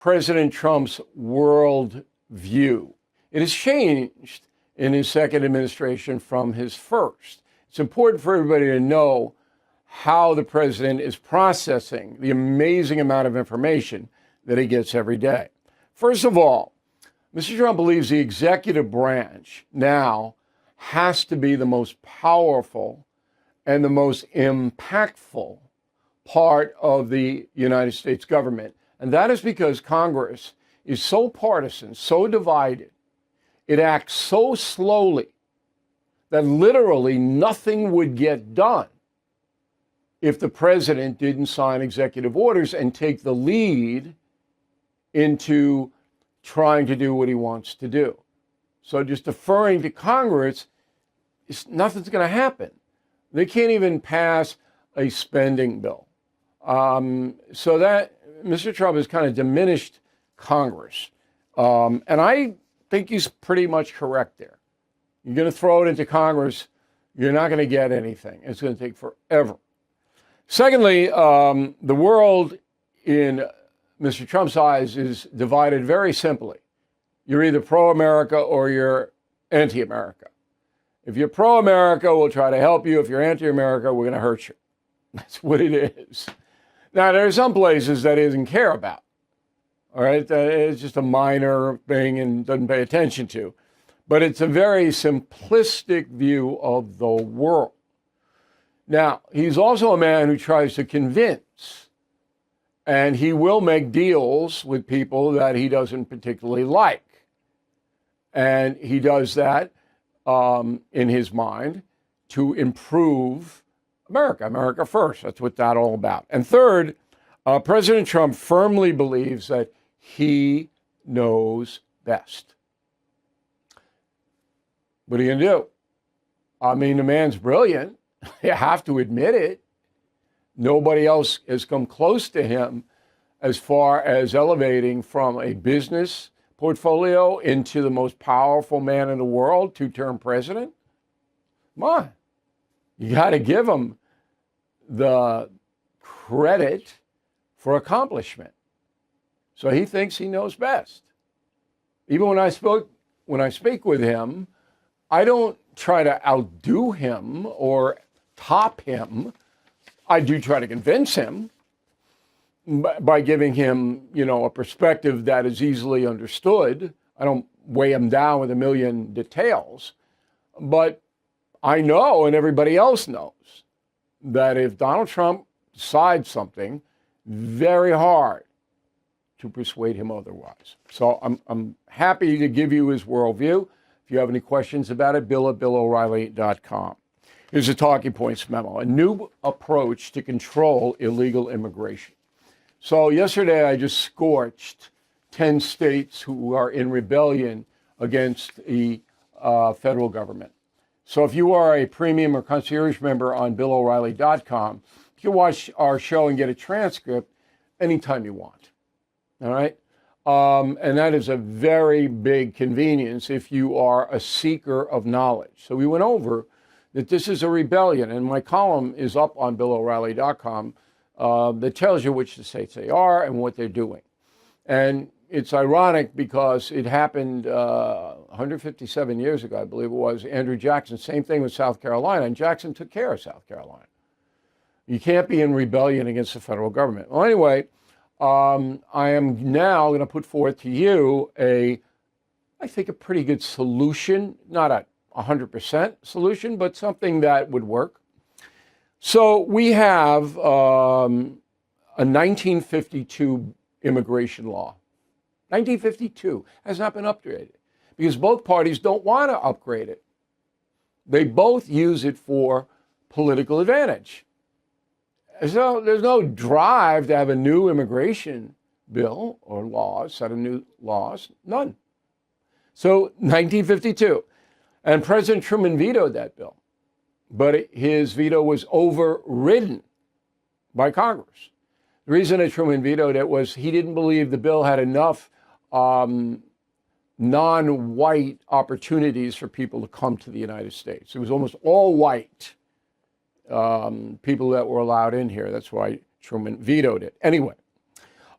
President Trump's world view. It has changed in his second administration from his first. It's important for everybody to know how the president is processing the amazing amount of information that he gets every day. First of all, Mr. Trump believes the executive branch now has to be the most powerful and the most impactful part of the United States government. And that is because Congress is so partisan, so divided, it acts so slowly that literally nothing would get done if the president didn't sign executive orders and take the lead into trying to do what he wants to do. So just deferring to Congress, nothing's going to happen. They can't even pass a spending bill. So that Mr. Trump has kind of diminished Congress. And I think he's pretty much correct there. You're going to throw it into Congress, you're not going to get anything. It's going to take forever. Secondly, the world in Mr. Trump's eyes is divided very simply. You're either pro-America or you're anti-America. If you're pro-America, we'll try to help you. If you're anti-America, we're going to hurt you. That's what it is. Now, there are some places that he doesn't care about. All right, it's just a minor thing and doesn't pay attention to. But it's a very simplistic view of the world. Now, he's also a man who tries to convince, and he will make deals with people that he doesn't particularly like. And he does that in his mind to improve America, America first. That's what that's all about. And third, President Trump firmly believes that he knows best. What are you going to do? I mean, the man's brilliant. You have to admit it. Nobody else has come close to him as far as elevating from a business portfolio into the most powerful man in the world, two-term president. Come on. You got to give him the credit for accomplishment. So he thinks he knows best. Even when I speak with him, I don't try to outdo him or top him. I do try to convince him by giving him, a perspective that is easily understood. I don't weigh him down with a million details. But I know, and everybody else knows, that if Donald Trump decides something, very hard to persuade him otherwise. So I'm happy to give you his worldview. If you have any questions about it, bill@BillO'Reilly.com. Here's a talking points memo, a new approach to control illegal immigration. So yesterday I just scorched 10 states who are in rebellion against the federal government. So if you are a premium or concierge member on BillO'Reilly.com, you can watch our show and get a transcript anytime you want. All right? And that is a very big convenience if you are a seeker of knowledge. So we went over that this is a rebellion, and my column is up on BillO'Reilly.com that tells you which the states they are and what they're doing. And it's ironic because it happened 157 years ago, I believe it was. Andrew Jackson, same thing with South Carolina, and Jackson took care of South Carolina. You can't be in rebellion against the federal government. Well, anyway, I am now going to put forth to you I think a pretty good solution, not a 100% solution, but something that would work. So we have a 1952 immigration law. 1952 has not been upgraded because both parties don't want to upgrade it. They both use it for political advantage. So there's no drive to have a new immigration bill or laws, set of new laws, none. So 1952, and President Truman vetoed that bill, but his veto was overridden by Congress. The reason that Truman vetoed it was he didn't believe the bill had enough non-white opportunities for people to come to the United States. It was almost all white people that were allowed in here. That's why Truman vetoed it. Anyway,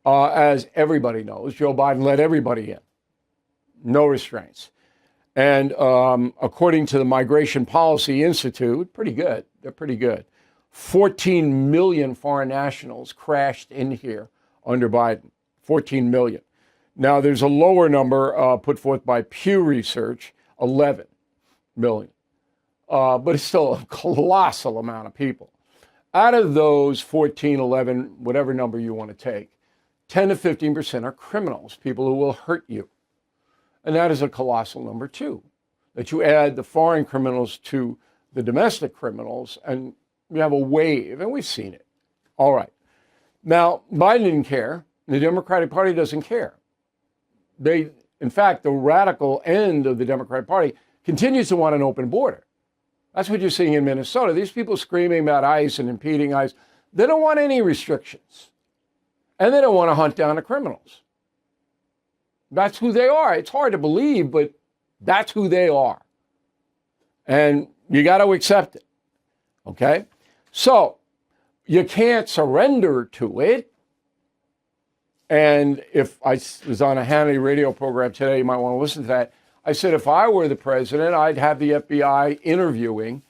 As everybody knows, Joe Biden let everybody in, no restraints. And according to the Migration Policy Institute, pretty good. They're pretty good. 14 million foreign nationals crashed in here under Biden. 14 million. Now, there's a lower number put forth by Pew Research, 11 million. But it's still a colossal amount of people. Out of those 14, 11, whatever number you want to take, 10 to 15% are criminals, people who will hurt you. And that is a colossal number, too. That you add the foreign criminals to the domestic criminals, and you have a wave, and we've seen it. All right. Now, Biden didn't care. The Democratic Party doesn't care. In fact, the radical end of the Democratic Party continues to want an open border. That's what you're seeing in Minnesota. These people screaming about ICE and impeding ICE, they don't want any restrictions. And they don't want to hunt down the criminals. That's who they are. It's hard to believe, but that's who they are. And you got to accept it. Okay? So you can't surrender to it. And if I was on a Hannity radio program today, you might want to listen to that. I said, if I were the president, I'd have the FBI interviewing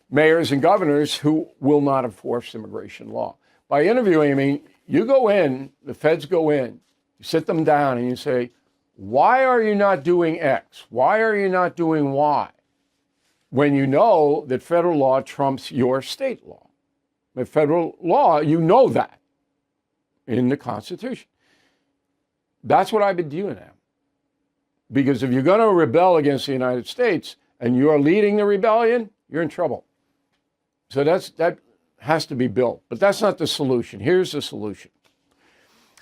mayors and governors who will not enforce immigration law. By interviewing, I mean, you go in, the feds go in, you sit them down and you say, why are you not doing X? Why are you not doing Y? When you know that federal law trumps your state law. The federal law, you know that in the Constitution. That's what I've been doing now. Because if you're going to rebel against the United States and you're leading the rebellion, you're in trouble. So that has to be built. But that's not the solution. Here's the solution.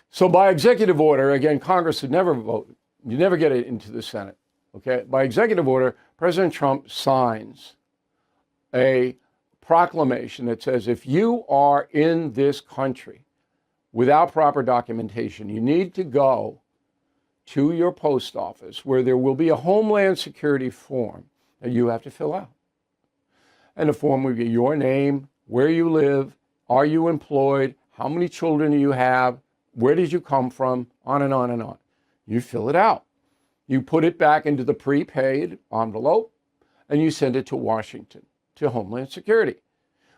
So by executive order, again, Congress would never vote. You never get it into the Senate. Okay? By executive order, President Trump signs a proclamation that says if you are in this country without proper documentation, you need to go to your post office where there will be a Homeland Security form that you have to fill out. And the form will be your name, where you live, are you employed, how many children do you have, where did you come from, on and on and on. You fill it out. You put it back into the prepaid envelope and you send it to Washington, to Homeland Security,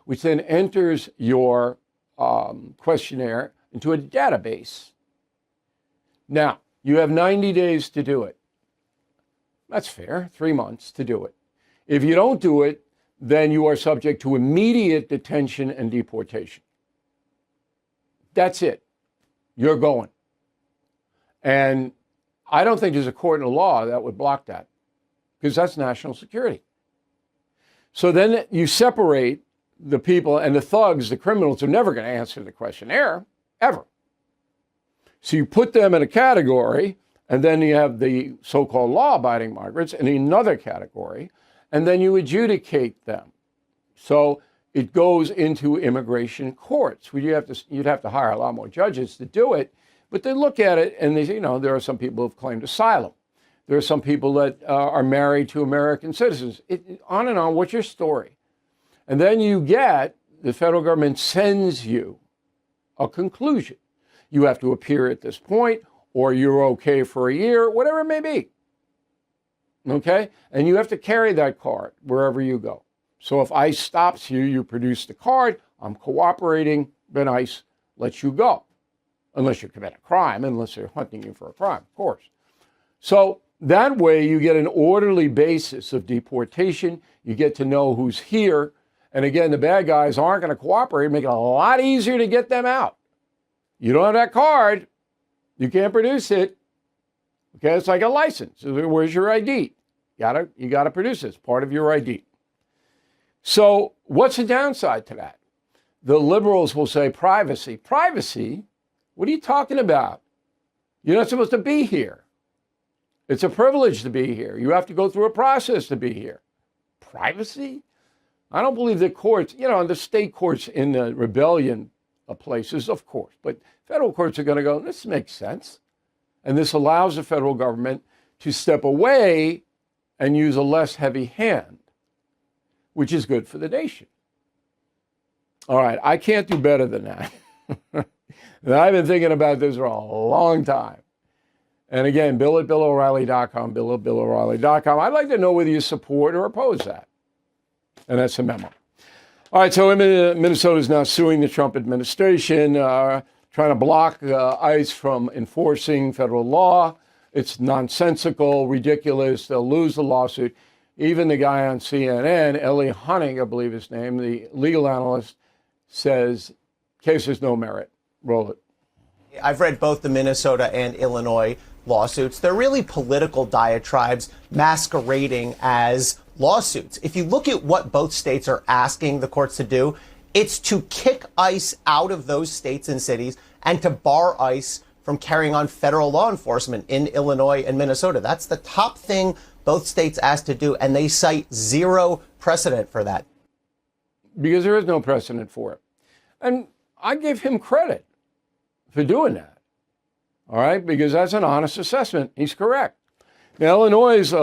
which then enters your questionnaire into a database. Now, you have 90 days to do it. That's fair, 3 months to do it. If you don't do it, then you are subject to immediate detention and deportation. That's it. You're going. And I don't think there's a court in law that would block that, because that's national security. So then you separate the people, and the thugs, the criminals, are never going to answer the questionnaire, ever. So you put them in a category, and then you have the so-called law-abiding migrants in another category, and then you adjudicate them. So it goes into immigration courts, where you'd have to hire a lot more judges to do it, but they look at it and they say, there are some people who have claimed asylum. There are some people that are married to American citizens. On and on, what's your story? And then the federal government sends you a conclusion. You have to appear at this point, or you're okay for a year, whatever it may be. Okay? And you have to carry that card wherever you go. So if ICE stops you, you produce the card, I'm cooperating, then ICE lets you go. Unless you commit a crime, unless they're hunting you for a crime, of course. So that way you get an orderly basis of deportation. You get to know who's here. And again, the bad guys aren't going to cooperate, make it a lot easier to get them out. You don't have that card, you can't produce it. Okay, it's like a license. Where's your ID? You gotta produce it. It's part of your ID. So what's the downside to that? The liberals will say privacy. Privacy? What are you talking about? You're not supposed to be here. It's a privilege to be here. You have to go through a process to be here. Privacy? I don't believe the courts, the state courts in the rebellion places, of course, but federal courts are going to go, this makes sense. And this allows the federal government to step away and use a less heavy hand, which is good for the nation. All right, I can't do better than that. And I've been thinking about this for a long time. And again, bill@BillO'Reilly.com, bill@BillO'Reilly.com. I'd like to know whether you support or oppose that. And that's a memo. All right, so Minnesota is now suing the Trump administration, trying to block ICE from enforcing federal law. It's nonsensical, ridiculous. They'll lose the lawsuit. Even the guy on CNN, Ellie Honig, I believe his name, the legal analyst, says case has no merit. Roll it. I've read both the Minnesota and Illinois lawsuits. They're really political diatribes masquerading as lawsuits. If you look at what both states are asking the courts to do, it's to kick ICE out of those states and cities and to bar ICE from carrying on federal law enforcement in Illinois and Minnesota. That's the top thing both states asked to do, and they cite zero precedent for that. Because there is no precedent for it. And I give him credit for doing that. All right, because that's an honest assessment. He's correct. Now, Illinois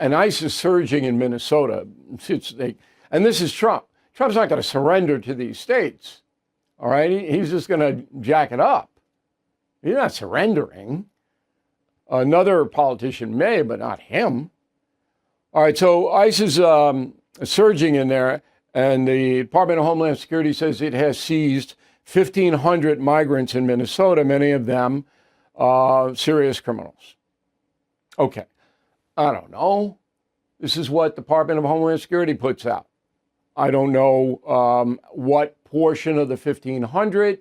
and ICE is surging in Minnesota. And this is Trump. Trump's not going to surrender to these states. All right, he's just going to jack it up. He's not surrendering. Another politician may, but not him. All right, so ICE is surging in there, and the Department of Homeland Security says it has seized 1,500 migrants in Minnesota, many of them serious criminals. Okay, I don't know. This is what the Department of Homeland Security puts out. I don't know what portion of the 1,500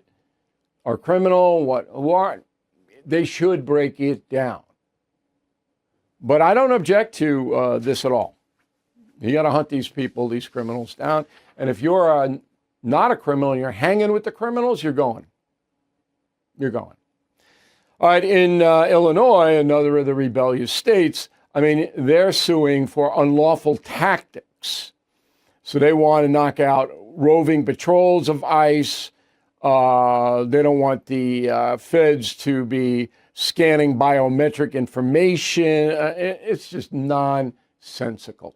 are criminal, who aren't. They should break it down. But I don't object to this at all. You got to hunt these people, these criminals down. And if you're not a criminal and you're hanging with the criminals, you're going. You're going. All right, in Illinois, another of the rebellious states, I mean, they're suing for unlawful tactics. So they want to knock out roving patrols of ICE. They don't want the feds to be scanning biometric information. It's just nonsensical.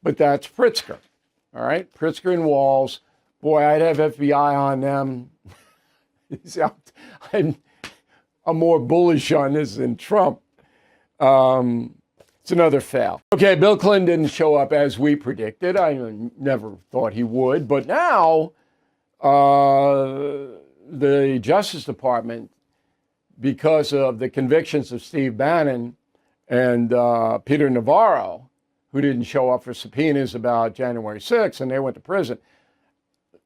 But that's Pritzker. All right, Pritzker and Walz. Boy, I'd have FBI on them. I'm more bullish on this than Trump. It's another fail. Okay, Bill Clinton didn't show up as we predicted. I never thought he would. But now the Justice Department, because of the convictions of Steve Bannon and Peter Navarro, who didn't show up for subpoenas about January 6th, and they went to prison,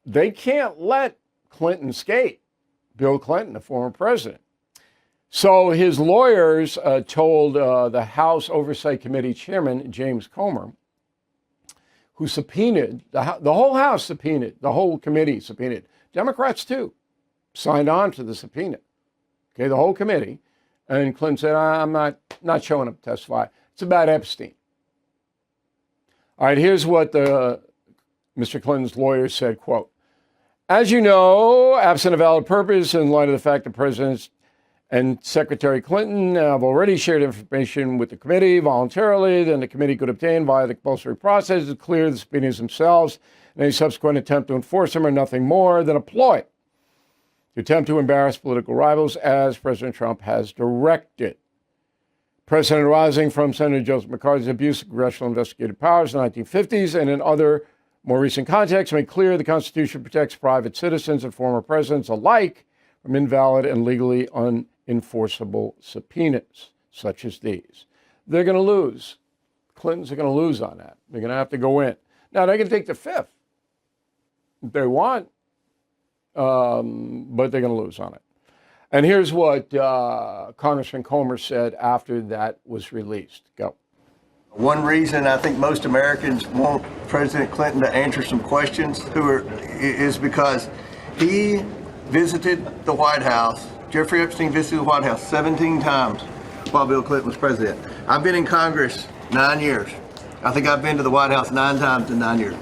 they can't let Clinton skate, Bill Clinton, the former president. So his lawyers told the House Oversight Committee chairman, James Comer, who subpoenaed, the whole House subpoenaed, the whole committee subpoenaed, Democrats too, signed on to the subpoena. Okay, the whole committee. And Clinton said, I'm not showing up to testify. It's about Epstein. All right, here's what Mr. Clinton's lawyers said, quote, as you know, absent a valid purpose, in light of the fact that President and Secretary Clinton have already shared information with the committee voluntarily, then the committee could obtain via the compulsory process to clear the subpoenas themselves, and any subsequent attempt to enforce them are nothing more than a ploy to attempt to embarrass political rivals, as President Trump has directed. Precedent arising from Senator Joseph McCarthy's abuse of congressional investigative powers in the 1950s and in other more recent contexts make clear the Constitution protects private citizens and former presidents alike from invalid and legally unenforceable subpoenas such as these. They're going to lose. Clintons are going to lose on that. They're going to have to go in. Now, they can take the fifth if they want, but they're going to lose on it. And here's what Congressman Comer said after that was released. Go. One reason I think most Americans want President Clinton to answer some questions is because he visited the White House. Jeffrey Epstein visited the White House 17 times while Bill Clinton was president. I've been in Congress 9 years. I think I've been to the White House 9 times in 9 years.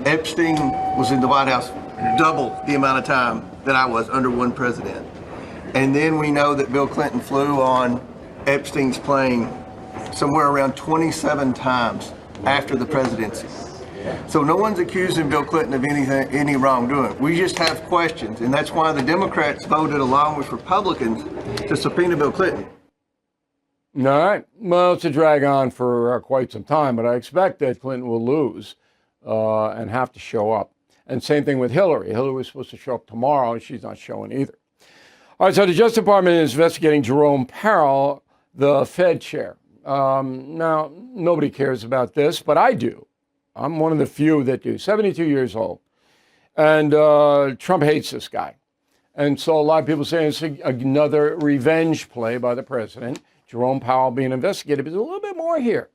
Epstein was in the White House double the amount of time that I was under one president. And then we know that Bill Clinton flew on Epstein's plane somewhere around 27 times after the presidency. So no one's accusing Bill Clinton of any wrongdoing. We just have questions, and that's why the Democrats voted along with Republicans to subpoena Bill Clinton. All right. Well, it's a drag on for quite some time, but I expect that Clinton will lose and have to show up. And same thing with Hillary. Hillary was supposed to show up tomorrow, and she's not showing either. All right, so the Justice Department is investigating Jerome Powell, the Fed chair. Now, nobody cares about this, but I do. I'm one of the few that do. 72 years old. And Trump hates this guy. And so a lot of people say it's another revenge play by the president. Jerome Powell being investigated. But there's a little bit more here.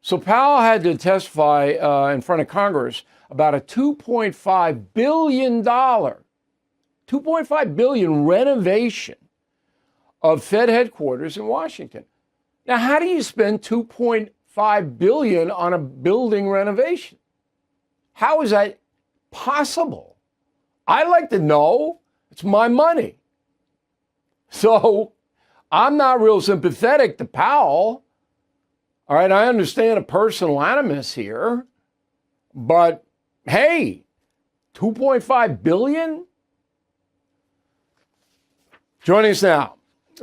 So Powell had to testify in front of Congress about a $2.5 billion, $2.5 billion renovation of Fed headquarters in Washington. Now, how do you spend $2.5 billion on a building renovation? How is that possible? I'd like to know. It's my money. So I'm not real sympathetic to Powell. All right, I understand a personal animus here, but hey, $2.5 billion? Joining us now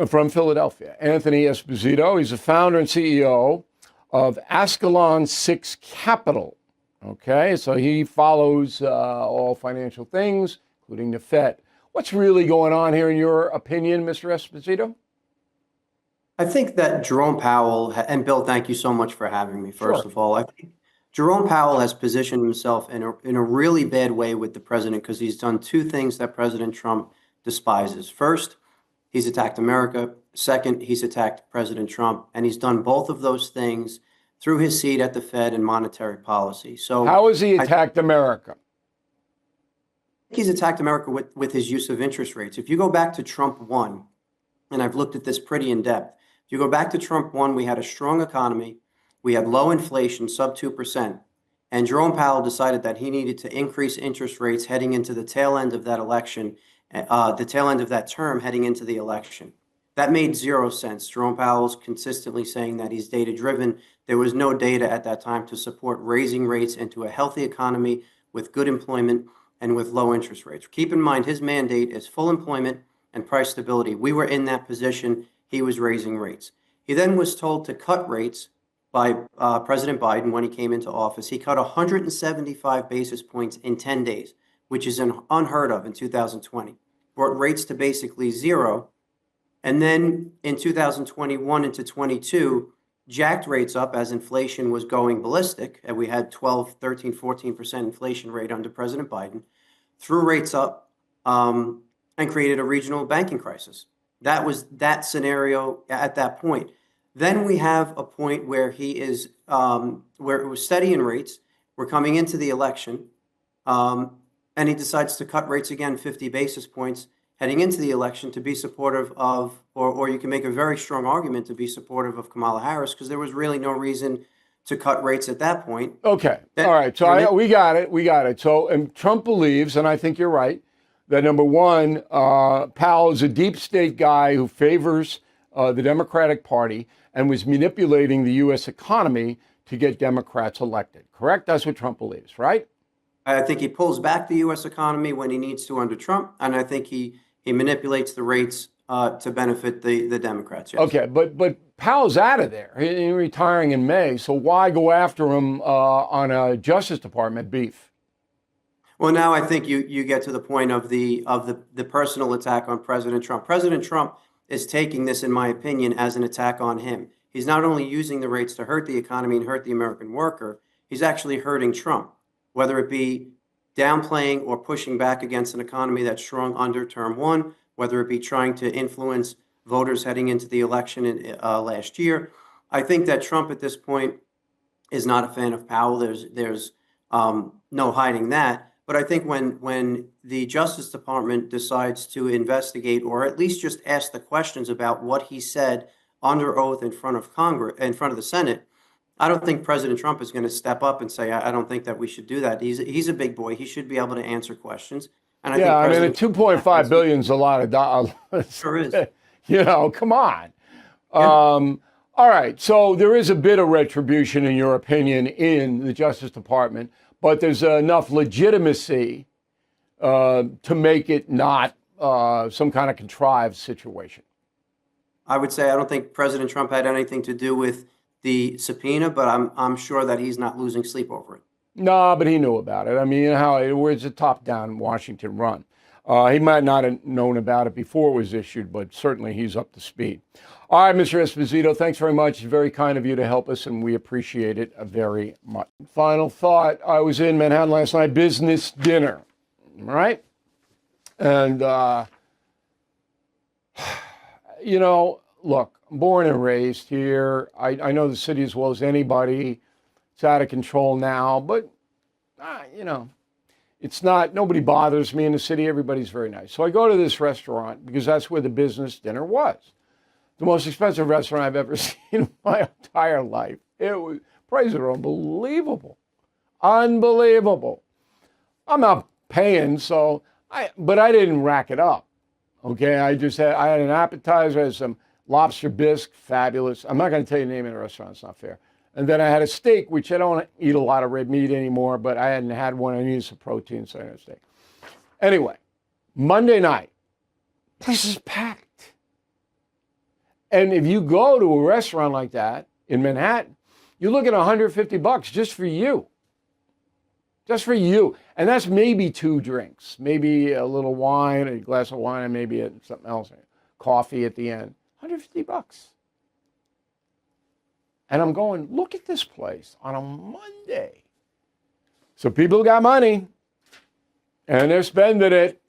from Philadelphia, Anthony Esposito. He's the founder and CEO of Ascalon 6 Capital. Okay, so he follows all financial things, including the Fed. What's really going on here in your opinion, Mr. Esposito? I think that Jerome Powell, and Bill, thank you so much for having me, first of all. I think Jerome Powell has positioned himself in a really bad way with the president because he's done two things that President Trump despises. First, he's attacked America. Second, he's attacked President Trump. And he's done both of those things through his seat at the Fed and monetary policy. So how has he attacked America? I think he's attacked America with his use of interest rates. If you go back to Trump 1, and I've looked at this pretty in depth, if you go back to Trump 1, we had a strong economy. We had low inflation, sub 2%. And Jerome Powell decided that he needed to increase interest rates heading into the tail end of that election, the tail end of that term heading into the election. That made zero sense. Jerome Powell's consistently saying that he's data driven. There was no data at that time to support raising rates into a healthy economy with good employment and with low interest rates. Keep in mind, his mandate is full employment and price stability. We were in that position. He was raising rates. He then was told to cut rates by President Biden when he came into office. He cut 175 basis points in 10 days, which is unheard of in 2020. Brought rates to basically zero. And then in 2021 into 22, jacked rates up as inflation was going ballistic. And we had 12, 13, 14% inflation rate under President Biden. Threw rates up and created a regional banking crisis. That was that scenario at that point. Then we have a point where he is, where it was steady in rates. We're coming into the election, and he decides to cut rates again 50 basis points heading into the election to be supportive of, or you can make a very strong argument to be supportive of Kamala Harris, because there was really no reason to cut rates at that point. Okay. All right. So we got it. We got it. So and Trump believes, and I think you're right, that number one, Powell is a deep state guy who favors the Democratic Party and was manipulating the U.S. economy to get Democrats elected. Correct? That's what Trump believes, right? I think he pulls back the U.S. economy when he needs to under Trump, and I think he manipulates the rates to benefit the Democrats. Yes. Okay, but Powell's out of there. He's retiring in May, so why go after him on a Justice Department beef? Well, now I think you get to the point of the personal attack on President Trump. President Trump is taking this, in my opinion, as an attack on him. He's not only using the rates to hurt the economy and hurt the American worker, he's actually hurting Trump, whether it be downplaying or pushing back against an economy that's strong under term one, whether it be trying to influence voters heading into the election last year. I think that Trump at this point is not a fan of Powell. There's no hiding that. But I think when the Justice Department decides to investigate, or at least just ask the questions about what he said under oath in front of Congress, in front of the Senate, I don't think President Trump is going to step up and say, I don't think that we should do that. He's a big boy. He should be able to answer questions. And I mean, $2.5 billion is a lot of dollars. Sure is. You know, come on. Yeah. All right. So there is a bit of retribution, in your opinion, in the Justice Department. but there's enough legitimacy to make it not some kind of contrived situation. I would say I don't think President Trump had anything to do with the subpoena, but I'm sure that he's not losing sleep over it. No, but he knew about it. I mean, you know how it's a top-down Washington run. He might not have known about it before it was issued, but certainly he's up to speed. All right, Mr. Esposito, thanks very much. It's very kind of you to help us, and we appreciate it very much. Final thought, I was in Manhattan last night, business dinner, right? And, you know, look, I'm born and raised here. I know the city as well as anybody. It's out of control now, but, you know, it's not, nobody bothers me in the city. Everybody's very nice. So I go to this restaurant because that's where the business dinner was. The most expensive restaurant I've ever seen in my entire life. Prices are unbelievable. Unbelievable. I'm not paying, but I didn't rack it up. Okay, I had an appetizer, I had some lobster bisque, fabulous. I'm not going to tell you the name of the restaurant, it's not fair. And then I had a steak, which I don't eat a lot of red meat anymore, but I hadn't had one. I needed some protein, so I had a steak. Anyway, Monday night, place is packed. And if you go to a restaurant like that in Manhattan, you're looking at $150 just for you. Just for you. And that's maybe 2 drinks, maybe a little wine, a glass of wine, and maybe something else, coffee at the end. $150. And I'm going, look at this place on a Monday. So people got money, and they're spending it.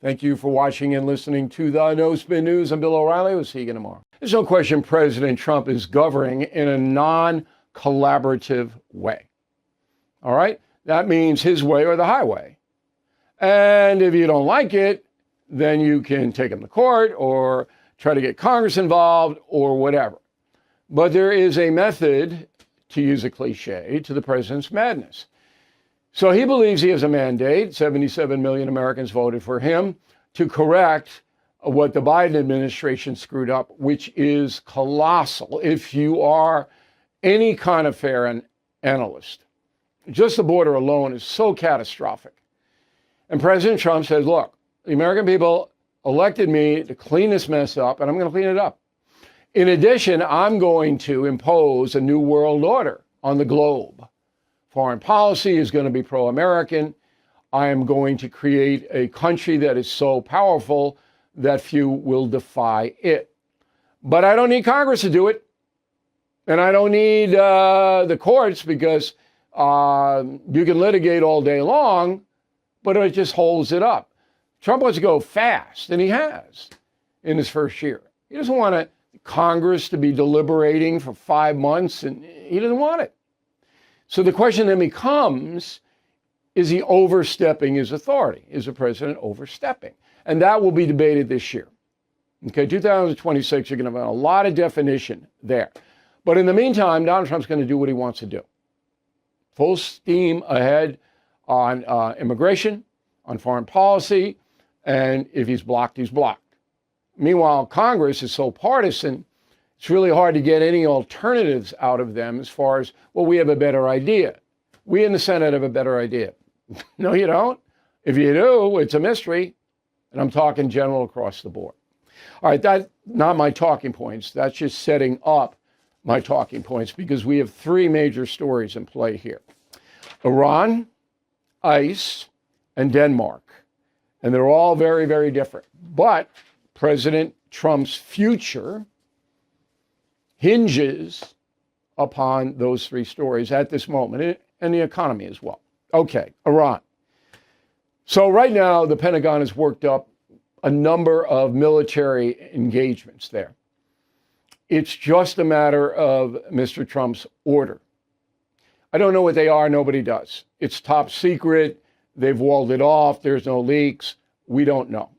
Thank you for watching and listening to the No Spin News. I'm Bill O'Reilly. We'll see you again tomorrow. There's no question President Trump is governing in a non-collaborative way. All right? That means his way or the highway. And if you don't like it, then you can take him to court or try to get Congress involved or whatever. But there is a method, to use a cliche, to the president's madness. So he believes he has a mandate. 77 million Americans voted for him to correct what the Biden administration screwed up, which is colossal if you are any kind of fair analyst. Just the border alone is so catastrophic. And President Trump says, look, the American people elected me to clean this mess up, and I'm going to clean it up. In addition, I'm going to impose a new world order on the globe. Foreign policy is going to be pro-American. I am going to create a country that is so powerful that few will defy it. But I don't need Congress to do it. And I don't need the courts because you can litigate all day long, but it just holds it up. Trump wants to go fast, and he has in his first year. He doesn't want Congress to be deliberating for 5 months, and he doesn't want it. So the question then becomes, is he overstepping his authority? Is the president overstepping? And that will be debated this year. Okay, 2026, you're going to have a lot of definition there. But in the meantime, Donald Trump's going to do what he wants to do. Full steam ahead on immigration, on foreign policy, and if he's blocked, he's blocked. Meanwhile, Congress is so partisan, it's really hard to get any alternatives out of them as far as, well, we have a better idea. We in the Senate have a better idea. No, you don't. If you do, it's a mystery. And I'm talking general across the board. All right, that's not my talking points. That's just setting up my talking points because we have 3 major stories in play here. Iran, ICE, and Denmark. And they're all very, very different. But President Trump's future hinges upon those 3 stories at this moment, and the economy as well. Okay, Iran. So right now, the Pentagon has worked up a number of military engagements there. It's just a matter of Mr. Trump's order. I don't know what they are. Nobody does. It's top secret. They've walled it off. There's no leaks. We don't know.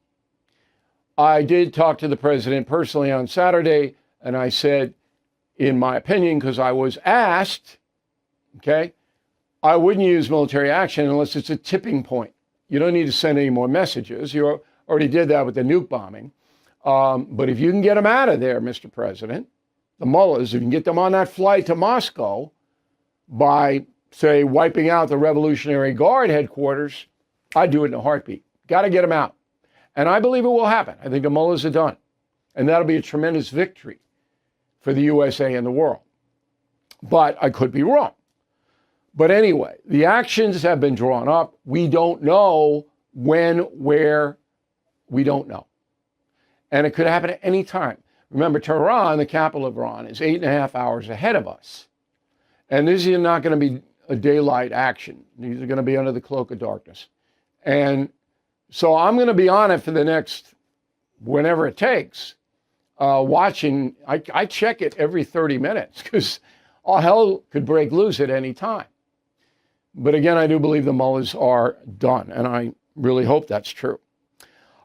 I did talk to the president personally on Saturday, and I said, in my opinion, because I was asked, okay, I wouldn't use military action unless it's a tipping point. You don't need to send any more messages. You already did that with the nuke bombing. But if you can get them out of there, Mr. President, the mullahs, if you can get them on that flight to Moscow by say, wiping out the Revolutionary Guard headquarters, I'd do it in a heartbeat. Got to get them out. And I believe it will happen. I think the mullahs are done. And that'll be a tremendous victory for the USA and the world. But I could be wrong. But anyway, the actions have been drawn up. We don't know when, where, we don't know. And it could happen at any time. Remember, Tehran, the capital of Iran, is 8.5 hours ahead of us. And this is not going to be a daylight action. These are going to be under the cloak of darkness. And so I'm going to be on it for the next, whenever it takes, watching. I check it every 30 minutes because all hell could break loose at any time. But again, I do believe the mullahs are done, and I really hope that's true.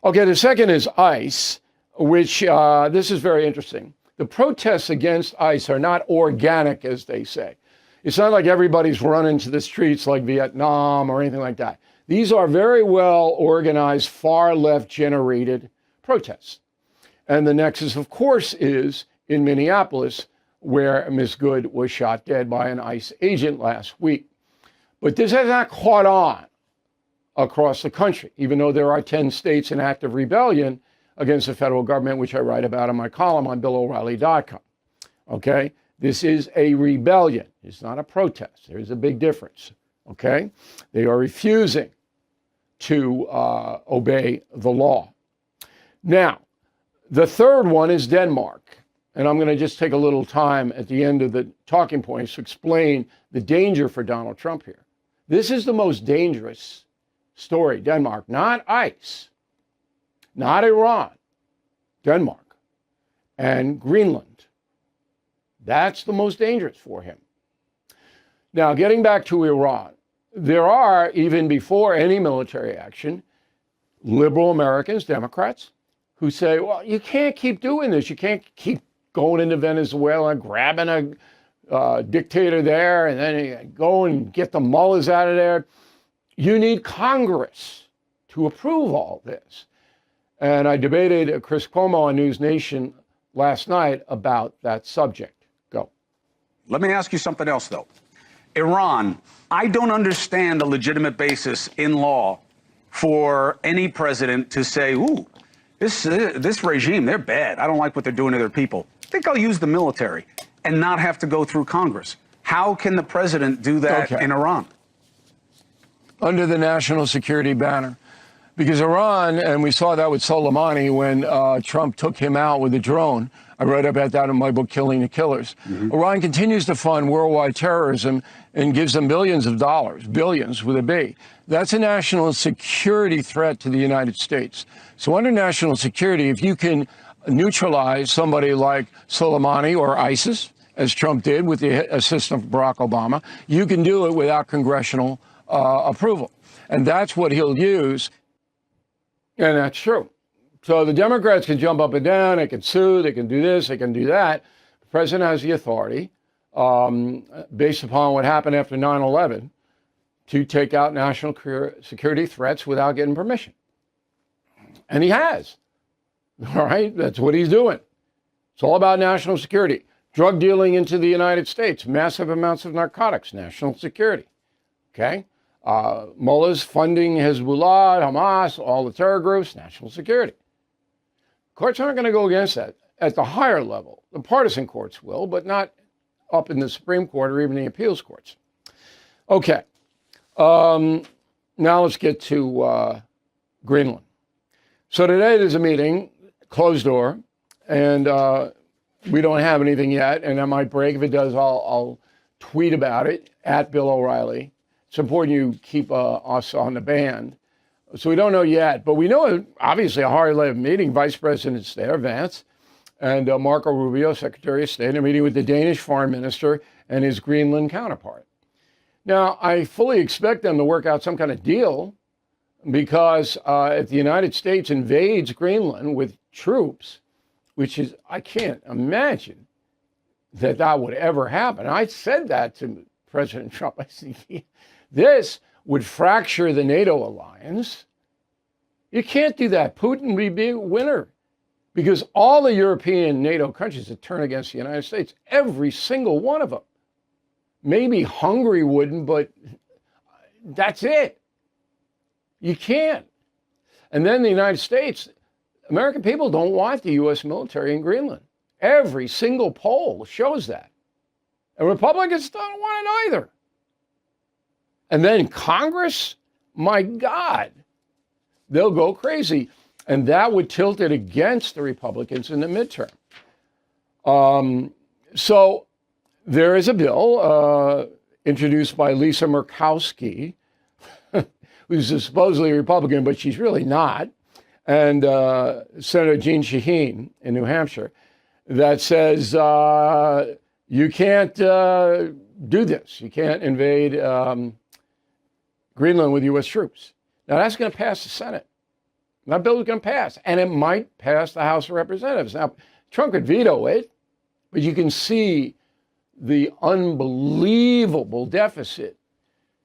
Okay, the second is ICE, which this is very interesting. The protests against ICE are not organic, as they say. It's not like everybody's running to the streets like Vietnam or anything like that. These are very well organized, far left generated protests. And the nexus, of course, is in Minneapolis, where Ms. Good was shot dead by an ICE agent last week. But this has not caught on across the country, even though there are 10 states in active rebellion against the federal government, which I write about in my column on BillO'Reilly.com. Okay? This is a rebellion. It's not a protest. There's a big difference. Okay? They are refusing to obey the law. Now, the third one is Denmark. And I'm going to just take a little time at the end of the talking points to explain the danger for Donald Trump here. This is the most dangerous story. Denmark, not ICE, not Iran, Denmark and Greenland. That's the most dangerous for him. Now, getting back to Iran, there are, even before any military action, liberal Americans, Democrats, who say, well, you can't keep doing this. You can't keep going into Venezuela, grabbing a dictator there, and then you go and get the mullahs out of there. You need Congress to approve all this. And I debated Chris Cuomo on News Nation last night about that subject. Go. Let me ask you something else, though. Iran, I don't understand a legitimate basis in law for any president to say, ooh, this regime, they're bad. I don't like what they're doing to their people. I think I'll use the military and not have to go through Congress. How can the president do that in Iran? Under the national security banner. Because Iran, and we saw that with Soleimani when Trump took him out with a drone. I wrote about that in my book, Killing the Killers. Iran continues to fund worldwide terrorism and gives them billions of dollars, billions with a B. That's a national security threat to the United States. So under national security, if you can neutralize somebody like Soleimani or ISIS, as Trump did with the assistance of Barack Obama, you can do it without congressional approval. And that's what he'll use. And that's true. So the Democrats can jump up and down, they can sue, they can do this, they can do that. The president has the authority, based upon what happened after 9/11, to take out national security threats without getting permission. And he has. All right? That's what he's doing. It's all about national security. Drug dealing into the United States, massive amounts of narcotics, national security. Okay? Mullahs funding Hezbollah, Hamas, all the terror groups, national security. Courts aren't going to go against that at the higher level. The partisan courts will, but not up in the Supreme Court or even the appeals courts. Okay. Now let's get to Greenland. So today there's a meeting, closed door, and we don't have anything yet, and I might break. If it does, I'll tweet about it at Bill O'Reilly. It's important you keep us on the band. So we don't know yet, but we know obviously a high-level meeting. Vice President's there, Vance, and Marco Rubio, Secretary of State, are meeting with the Danish Foreign Minister and his Greenland counterpart. Now, I fully expect them to work out some kind of deal because if the United States invades Greenland with troops, which is, I can't imagine that would ever happen. I said that to President Trump. I said, this would fracture the NATO alliance. You can't do that. Putin would be a winner because all the European NATO countries that turn against the United States, every single one of them, Maybe Hungary wouldn't, but that's it. You can't. And then the United States, American people don't want the U.S. military in Greenland. Every single poll shows that. And Republicans don't want it either. And then Congress, my God, they'll go crazy. And that would tilt it against the Republicans in the midterm. So there is a bill introduced by Lisa Murkowski, who's supposedly a Republican, but she's really not, and Senator Jeanne Shaheen in New Hampshire, that says you can't do this. You can't invade Greenland with U.S. troops. Now, that's going to pass the Senate. That bill is going to pass, and it might pass the House of Representatives. Now, Trump could veto it, but you can see the unbelievable deficit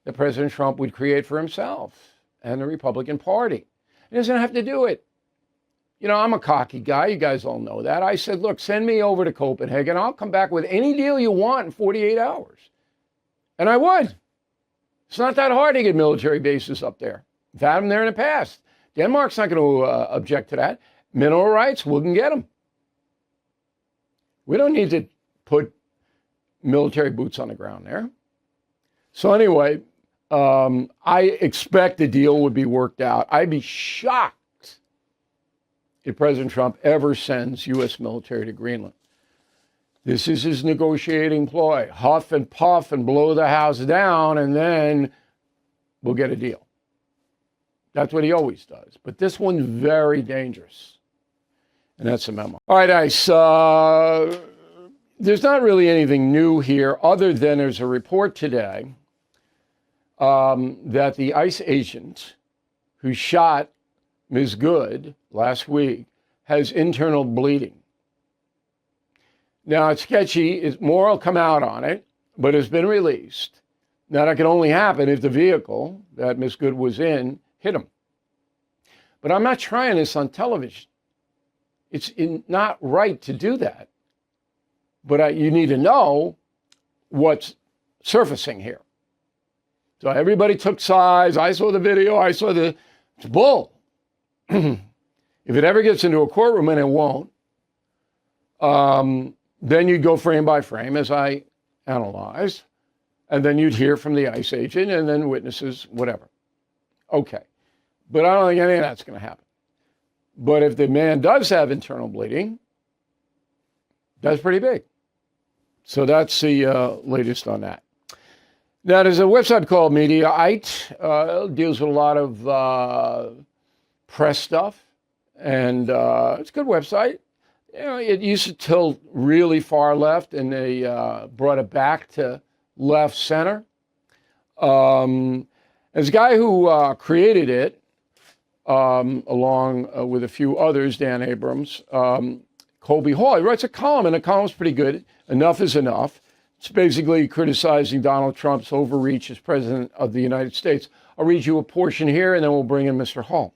that President Trump would create for himself and the Republican Party. He doesn't have to do it. You know, I'm a cocky guy. You guys all know that. I said, look, send me over to Copenhagen. I'll come back with any deal you want in 48 hours. And I would. It's not that hard to get military bases up there. We've had them there in the past. Denmark's not going to object to that. Mineral rights, we can get them. We don't need to put military boots on the ground there. So anyway, I expect the deal would be worked out. I'd be shocked if President Trump ever sends U.S. military to Greenland. This is his negotiating ploy. Huff and puff and blow the house down, and then we'll get a deal. That's what he always does. But this one's very dangerous. And that's the memo. All right, Ice. There's not really anything new here other than there's a report today that the ICE agent who shot Ms. Good last week has internal bleeding. Now, it's sketchy. More will come out on it, but it's been released. Now, that can only happen if the vehicle that Ms. Good was in hit him. But I'm not trying this on television. It's not right to do that. But you need to know what's surfacing here. So everybody took sides. I saw the video. I saw it's bull. If it ever gets into a courtroom, and it won't, then you'd go frame by frame, as I analyzed, and then you'd hear from the ICE agent and then witnesses, whatever. Okay. But I don't think any of that's going to happen. But if the man does have internal bleeding, that's pretty big. So that's the latest on that. Now, there's a website called Mediaite. Deals with a lot of press stuff. And it's a good website. You know, it used to tilt really far left, and they brought it back to left center. There's a guy who created it, along with a few others, Dan Abrams, Colby Hall. He writes a column, and the column's pretty good. Enough is enough. It's basically criticizing Donald Trump's overreach as president of the United States. I'll read you a portion here, and then we'll bring in Mr. Hall.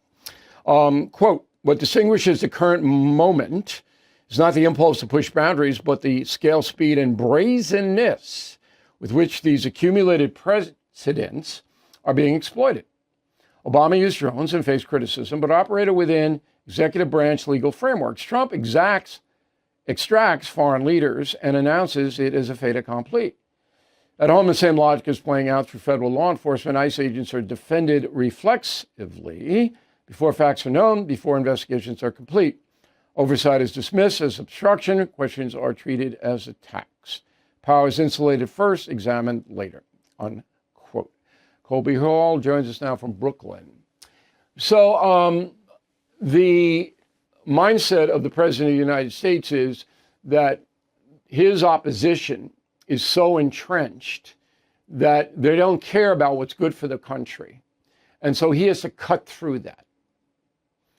Quote, what distinguishes the current moment is not the impulse to push boundaries, but the scale, speed, and brazenness with which these accumulated precedents are being exploited. Obama used drones and faced criticism, but operated within executive branch legal frameworks. Trump extracts foreign leaders and announces it as a fait accompli. At home, the same logic is playing out through federal law enforcement. ICE agents are defended reflexively before facts are known, before investigations are complete. Oversight is dismissed as obstruction. Questions are treated as attacks. Power is insulated first, examined later. Unquote. Colby Hall joins us now from Brooklyn. So the mindset of the President of the United States is that his opposition is so entrenched that they don't care about what's good for the country. And so he has to cut through that.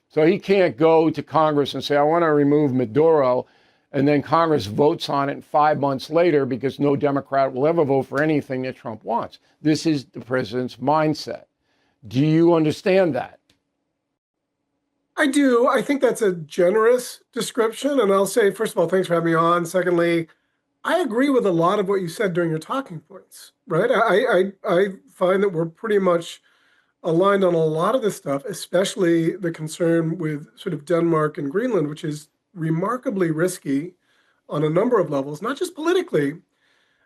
So he can't go to Congress and say, I want to remove Maduro, and then Congress votes on it 5 months later because no Democrat will ever vote for anything that Trump wants. This is the president's mindset. Do you understand that? I do. I think that's a generous description. And I'll say, first of all, thanks for having me on. Secondly, I agree with a lot of what you said during your talking points, right? I find that we're pretty much aligned on a lot of this stuff, especially the concern with sort of Denmark and Greenland, which is remarkably risky on a number of levels, not just politically.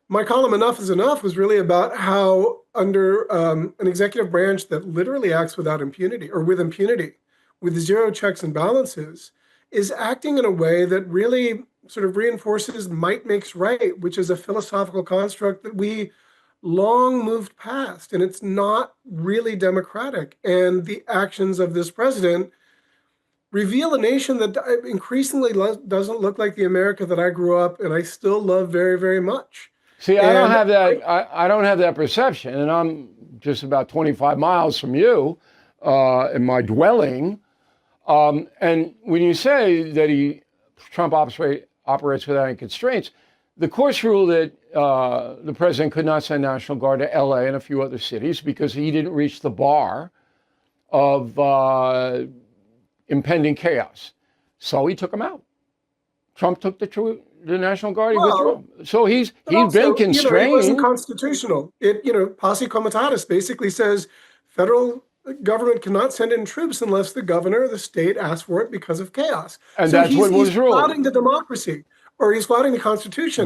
My column Enough is Enough was really about how under an executive branch that literally acts without impunity or with impunity, with zero checks and balances, is acting in a way that really sort of reinforces might makes right, which is a philosophical construct that we long moved past, and it's not really democratic. And the actions of this president reveal a nation that increasingly doesn't look like the America that I grew up and I still love very, very much. See, I don't have that. I don't have that perception, and I'm just about 25 miles from you in my dwelling. And when you say that Trump operates without any constraints, the courts rule that the president could not send National Guard to LA and a few other cities because he didn't reach the bar of impending chaos. So he took them out. Trump took the National Guard. He withdrew. So he's been constrained. It wasn't constitutional. Posse comitatus basically says federal government cannot send in troops unless the governor of the state asks for it because of chaos. And that's what was ruled. He's flouting the democracy, or he's flouting the Constitution.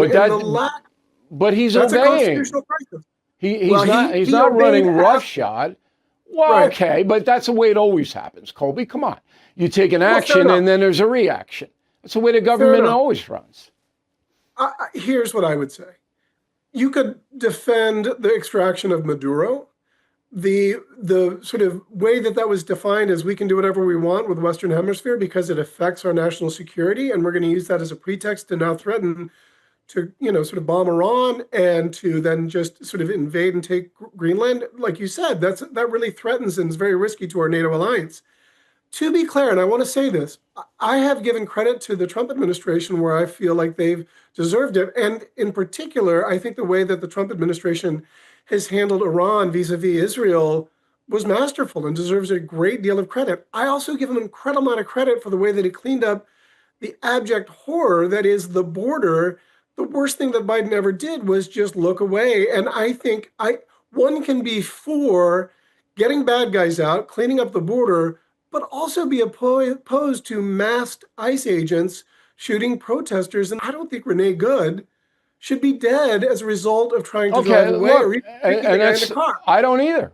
But he's that's obeying. A constitutional crisis. He's not running roughshod. Well, right. Okay, but that's the way it always happens, Colby. Come on. You take an action and then there's a reaction. That's the way the government always runs. Here's what I would say. You could defend the extraction of Maduro. The sort of way that was defined as we can do whatever we want with the Western Hemisphere because it affects our national security, and we're going to use that as a pretext to now threaten to, sort of bomb Iran and to then just sort of invade and take Greenland. Like you said, that really threatens and is very risky to our NATO alliance. To be clear, and I want to say this, I have given credit to the Trump administration where I feel like they've deserved it. And in particular, I think the way that the Trump administration has handled Iran vis-a-vis Israel was masterful and deserves a great deal of credit. I also give him an incredible amount of credit for the way that he cleaned up the abject horror that is the border. The worst thing that Biden ever did was just look away. And I think one can be for getting bad guys out, cleaning up the border, but also be opposed to masked ICE agents shooting protesters. And I don't think Renee Good should be dead as a result of trying to drive away or even in the car. I don't either.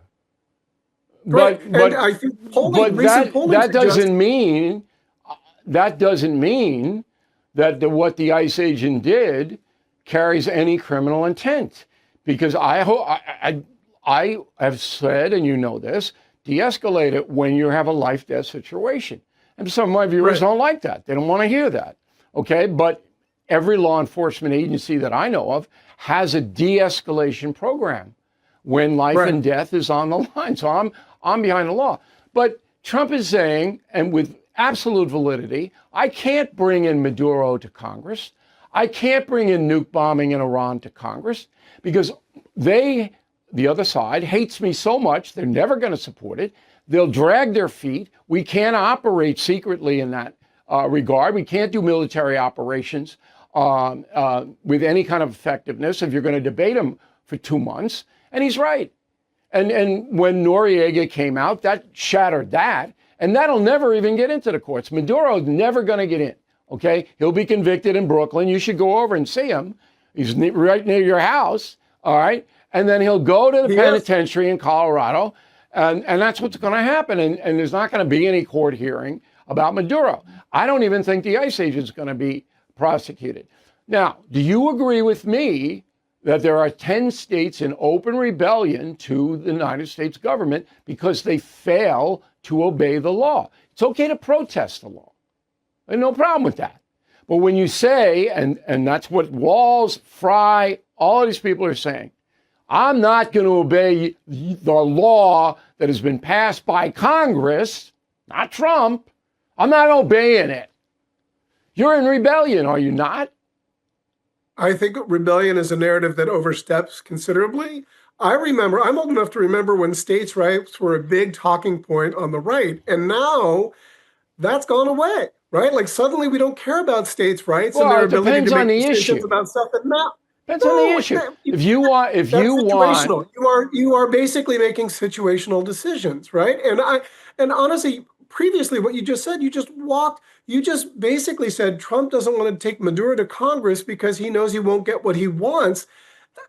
Right. But I think that doesn't mean that what the ICE agent did carries any criminal intent, because I have said, and you know this, de-escalate it when you have a life-death situation. And some of my viewers don't like that. They don't want to hear that. Okay, but every law enforcement agency that I know of has a de-escalation program when life and death is on the line. So I'm behind the law. But Trump is saying, and with absolute validity, I can't bring in Maduro to Congress. I can't bring in nuke bombing in Iran to Congress because the other side hates me so much, they're never going to support it. They'll drag their feet. We can't operate secretly in that regard. We can't do military operations with any kind of effectiveness if you're going to debate him for 2 months. And he's right. And when Noriega came out, that shattered that. And that'll never even get into the courts. Maduro's never going to get in. Okay? He'll be convicted in Brooklyn. You should go over and see him. He's right near your house. All right? And then he'll go to the penitentiary in Colorado. And that's what's going to happen. And there's not going to be any court hearing about Maduro. I don't even think the ICE agent is going to be prosecuted. Now, do you agree with me that there are 10 states in open rebellion to the United States government because they fail to obey the law? It's okay to protest the law. There's no problem with that. But when you say, and that's what Walls, Fry, all of these people are saying, I'm not going to obey the law that has been passed by Congress, not Trump. I'm not obeying it. You're in rebellion, are you not? I think rebellion is a narrative that oversteps considerably. I'm old enough to remember when states' rights were a big talking point on the right, and now that's gone away. right? Like suddenly we don't care about states' rights and Well, their it ability depends to on make the decisions issue. about stuff that matters. Depends on the No, issue. that- If you want, that's situational. You are basically making situational decisions, right? And honestly, previously what you just said, you just basically said Trump doesn't want to take Maduro to Congress because he knows he won't get what he wants.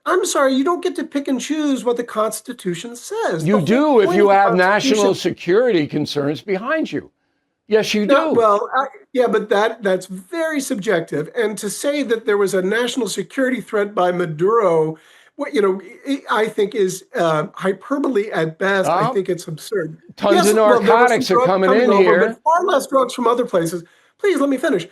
I'm sorry, you don't get to pick and choose what the Constitution says. you The whole do if point you of the have national Constitution. security concerns behind you. Yes, you No, do. yeah, but that's very subjective. And to say that there was a national security threat by Maduro, what I think is hyperbole at best. I Uh, think it's absurd. Tons Yes, of well, there were some narcotics are drugs coming coming in over, here. but far less drugs from other places. Please let me finish.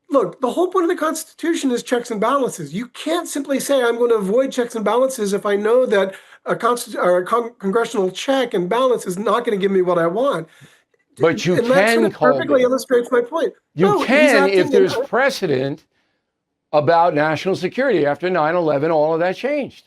Look, the whole point of the Constitution is checks and balances. You can't simply say I'm going to avoid checks and balances if I know that a congressional check and balance is not going to give me what I want. But you And that sort can, of perfectly Colby. illustrates my point. You No, he's can if acting in. there's precedent about national security. After 9/11, all of that changed.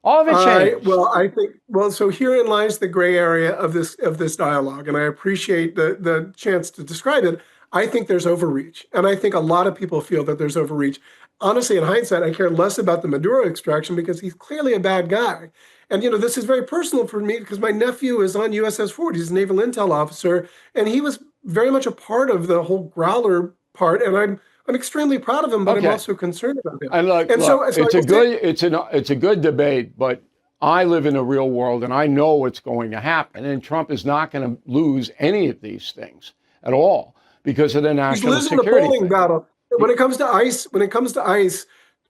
All of it changed. I think so herein lies the gray area of this dialogue, and I appreciate the chance to describe it. I think there's overreach, and I think a lot of people feel that there's overreach. Honestly, in hindsight, I care less about the Maduro extraction because he's clearly a bad guy. And this is very personal for me because my nephew is on USS Ford. He's a naval intel officer, and he was very much a part of the whole Growler part. And I'm extremely proud of him, but I'm Okay. also concerned about him. And look, And so it's I a will say- good, it's a good debate, but I live in the real world and I know what's going to happen. And Trump is not going to lose any of these things at all because of the He's national losing the security polling thing. battle. When it comes to ICE,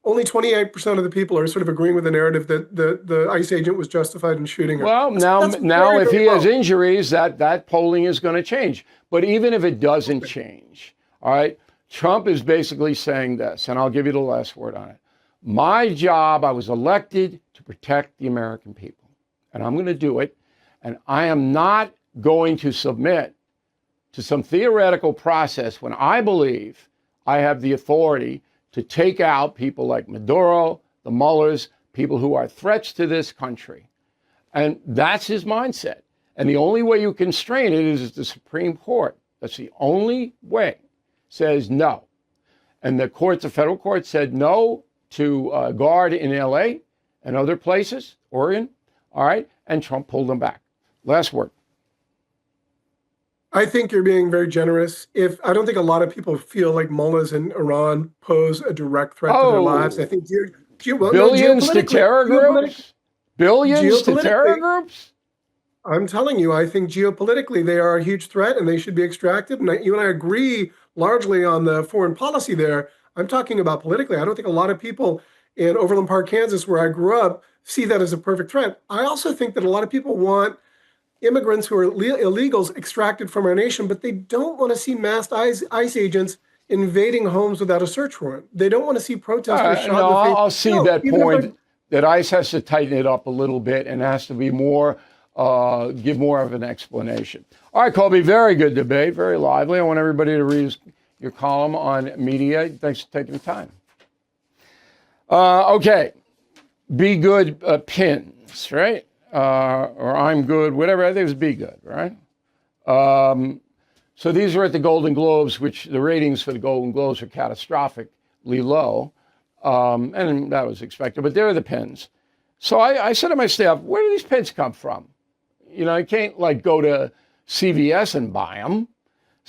only 28% of the people are sort of agreeing with the narrative that the ICE agent was justified in shooting her. Well, That's now very, if very he has low. injuries, that polling is going to change. But even if it doesn't change, all right, Trump is basically saying this, and I'll give you the last word on it. My job, I was elected to protect the American people, and I'm going to do it. And I am not going to submit to some theoretical process when I believe I have the authority to take out people like Maduro, the Mullers, people who are threats to this country. And that's his mindset. And the only way you constrain it is the Supreme Court. That's the only way. Says no. And the federal court said no to guard in LA and other places, Oregon, all right, and Trump pulled them back. Last word. I think you're being very generous. I don't think a lot of people feel like mullahs in Iran pose a direct threat to their lives. I think billions to terror groups? Billions to terror groups? I'm telling you, I think geopolitically they are a huge threat and they should be extracted. And you and I agree largely on the foreign policy there. I'm talking about politically. I don't think a lot of people in Overland Park, Kansas, where I grew up, see that as a perfect threat. I also think that a lot of people want immigrants who are illegals extracted from our nation, but they don't want to see masked ICE agents invading homes without a search warrant. They don't want to see protesters shot in the face. I'll see that point that ICE has to tighten it up a little bit and has to be more, give more of an explanation. All right, Colby, very good debate, very lively. I want everybody to read your column on media. Thanks for taking the time. Okay, be good pins, right? Or I'm good, whatever. I think it was be good, right? So these were at the Golden Globes, which the ratings for the Golden Globes are catastrophically low. And that was expected, but there are the pins. So I said to my staff, where do these pins come from? I can't go to CVS and buy them.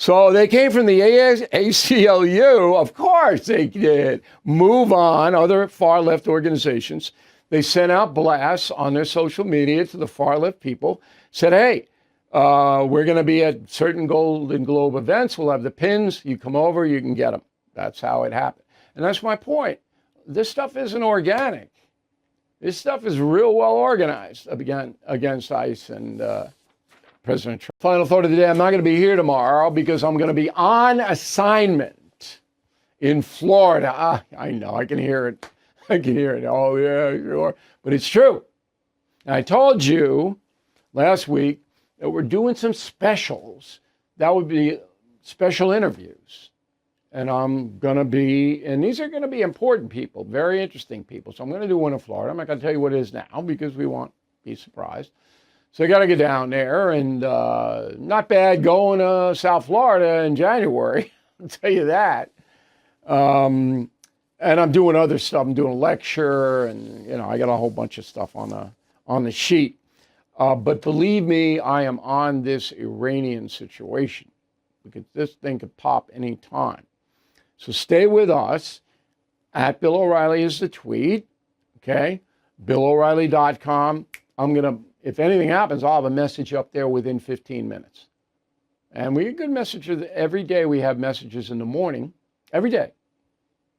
So they came from the ACLU. Of course they did. Move On, other far left organizations. They sent out blasts on their social media to the far left people, said, hey, we're going to be at certain Golden Globe events. We'll have the pins. You come over, you can get them. That's how it happened. And that's my point. This stuff isn't organic. This stuff is real well organized against ICE and President Trump. Final thought of the day, I'm not going to be here tomorrow because I'm going to be on assignment in Florida. I know, I can hear it. I can hear it. Oh, yeah, sure. But it's true. And I told you last week that we're doing some specials. That would be special interviews. And I'm going to be, and these are going to be important people, very interesting people. So I'm going to do one in Florida. I'm not going to tell you what it is now because we won't be surprised. So I got to get down there, and not bad going to South Florida in January. I'll tell you that. And I'm doing other stuff. I'm doing a lecture, and I got a whole bunch of stuff on the sheet. But believe me, I am on this Iranian situation because this thing could pop any time. So stay with us. At Bill O'Reilly is the tweet. Okay, BillO'Reilly.com. If anything happens, I'll have a message up there within 15 minutes. And we get good messages every day. We have messages in the morning, every day.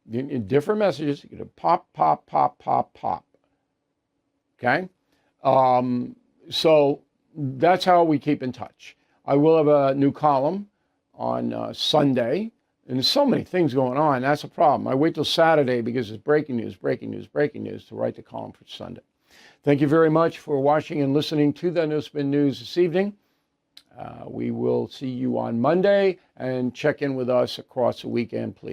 Different messages. You get pop, pop, pop, pop, pop. Okay? So that's how we keep in touch. I will have a new column on Sunday. And there's so many things going on. That's a problem. I wait till Saturday because it's breaking news to write the column for Sunday. Thank you very much for watching and listening to the No Spin News this evening. We will see you on Monday, and check in with us across the weekend, please.